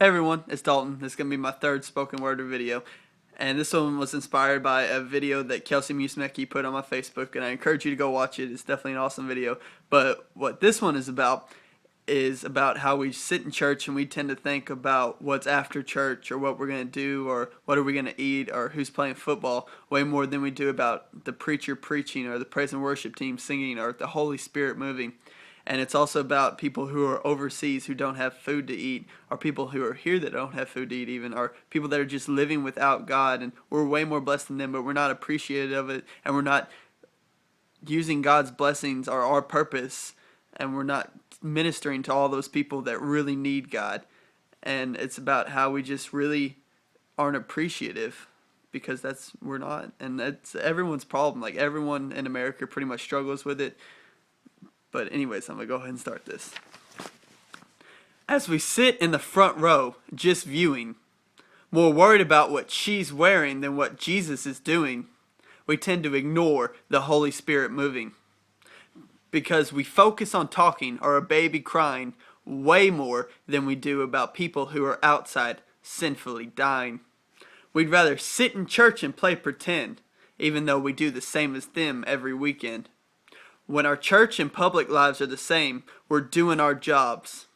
Hey everyone, it's Dalton. This is going to be my third spoken word video. And this one was inspired by a video that Kelsey Musmecki put on my Facebook, and I encourage you to go watch it. It's definitely an awesome video. But what this one is about how we sit in church and we tend to think about what's after church or what we're going to do or what are we going to eat or who's playing football way more than we do about the preacher preaching or the praise and worship team singing or the Holy Spirit moving. And it's also about people who are overseas who don't have food to eat, or people who are here that don't have food to eat even, or people that are just living without God, and we're way more blessed than them, but we're not appreciative of it, and we're not using God's blessings or our purpose, and we're not ministering to all those people that really need God. And it's about how we just really aren't appreciative, because we're not, and that's everyone's problem. Like, everyone in America pretty much struggles with it. But anyways, I'm going to go ahead and start this. As we sit in the front row, just viewing, more worried about what she's wearing than what Jesus is doing, we tend to ignore the Holy Spirit moving. Because we focus on talking or a baby crying way more than we do about people who are outside sinfully dying. We'd rather sit in church and play pretend, even though we do the same as them every weekend. When our church and public lives are the same, we're doing our jobs.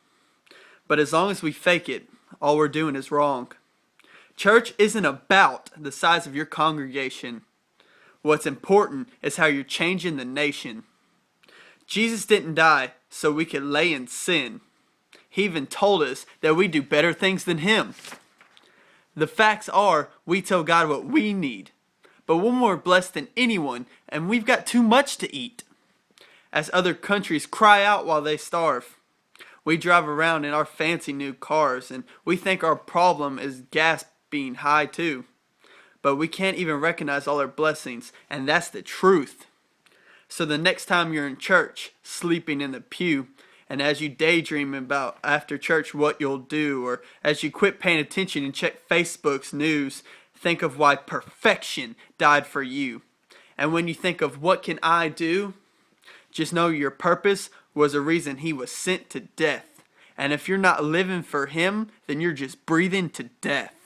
But as long as we fake it, all we're doing is wrong. Church isn't about the size of your congregation. What's important is how you're changing the nation. Jesus didn't die so we could lay in sin. He even told us that we do better things than Him. The facts are, we tell God what we need. But we're more blessed than anyone, and we've got too much to eat. As other countries cry out while they starve. We drive around in our fancy new cars, and we think our problem is gas being high too. But we can't even recognize all our blessings, and that's the truth. So the next time you're in church, sleeping in the pew, and as you daydream about after church what you'll do, or as you quit paying attention and check Facebook's news, think of why perfection died for you. And when you think of what can I do, just know your purpose was a reason He was sent to death. And if you're not living for Him, then you're just breathing to death.